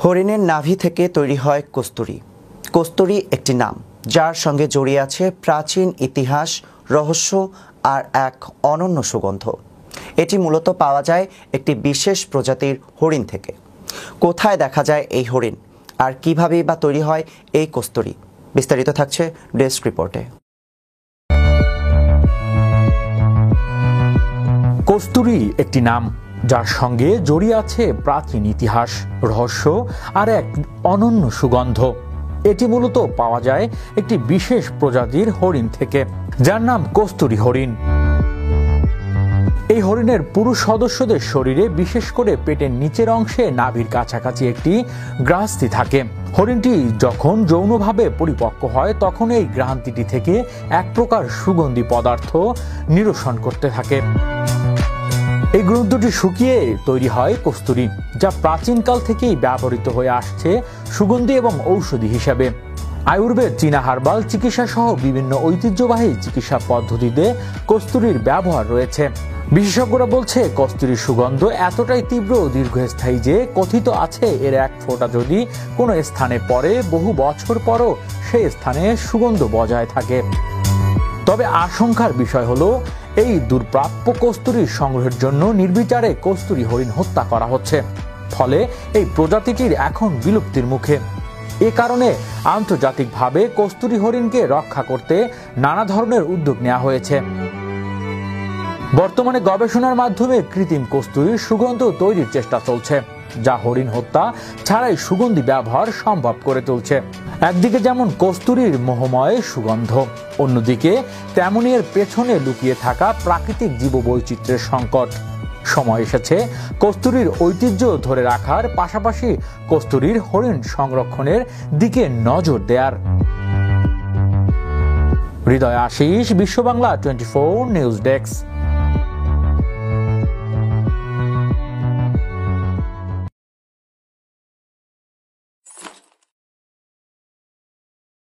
হরিণের নাভি থেকে তৈরি হয় কস্তুরী। কস্তুরী একটি নাম যার সঙ্গে জড়িয়ে আছে প্রাচীন ইতিহাস, রহস্য আর এক অনন্য সুগন্ধ। এটি মূলত পাওয়া যায় একটি বিশেষ প্রজাতির হরিণ থেকে। কোথায় দেখা যায় এই হরিণ আর কিভাবেই বা তৈরি হয় এই কস্তুরী, বিস্তারিত থাকছে ডেস্ক রিপোর্টে। কস্তুরী একটি নাম যার সঙ্গে জড়িয়ে আছে প্রাচীন ইতিহাস, রহস্য আর এক অনন্য সুগন্ধ। এটি মূলত পাওয়া যায় একটি বিশেষ প্রজাতির হরিণ থেকে, যার নাম কস্তুরী হরিণ। এই হরিণের পুরুষ সদস্যদের শরীরে, বিশেষ করে পেটের নিচের অংশে নাভির কাছাকাছি একটি গ্রাহস্থি থাকে। হরিণটি যখন যৌনভাবে পরিপক্ক হয় তখন এই গ্রান্তিটি থেকে এক প্রকার সুগন্ধি পদার্থ নিরসন করতে থাকে। এই গ্রন্থটি শুকিয়ে তৈরি হয় কস্তুরী, যা প্রাচীনকাল থেকেই ব্যবহৃত হয়ে আসছে সুগন্ধি এবং ঔষধি হিসাবে। আয়ুর্বেদ, চীনা হার্বাল চিকিৎসা সহ বিভিন্ন ঐতিহ্যবাহী চিকিৎসা পদ্ধতিতে কস্তুরীর ব্যবহার রয়েছে। বিশেষজ্ঞরা বলছে কস্তুরীর সুগন্ধ এতটাই তীব্র ও দীর্ঘস্থায়ী যে কথিত আছে এর এক ফোঁটা যদি কোনো স্থানে পড়ে বহু বছর পরও সেই স্থানে সুগন্ধ বজায় থাকে। তবে আশঙ্কার বিষয় হলো এই দুর্প্রাপ্য কস্তুরীর সংগ্রহের জন্য নির্বিচারে কস্তুরী হরিণ হত্যা করা হচ্ছে, ফলে এই প্রজাতিটির এখন বিলুপ্তির মুখে। এ কারণে আন্তর্জাতিকভাবে কস্তুরী হরিণকে রক্ষা করতে নানা ধরনের উদ্যোগ নেওয়া হয়েছে। বর্তমানে গবেষণার মাধ্যমে কৃত্রিম কস্তুরীর সুগন্ধ তৈরির চেষ্টা চলছে, যা হরিণ হত্যা ছাড়াই সুগন্ধি ব্যবহার সম্ভব করে তুলছে। একদিকে যেমন কস্তুরীর মোহময় সুগন্ধ, অন্যদিকে তেমনি এর পেছনে লুকিয়ে থাকা প্রাকৃতিক জীববৈচিত্র্যের সংকট। সময় এসেছে কস্তুরীর ঐতিহ্য ধরে রাখার পাশাপাশি কস্তুরীর হরিণ সংরক্ষণের দিকে নজর দেওয়ার। হৃদয় আশিস, বিশ্ব বাংলা 24 নিউজ ডেস্ক।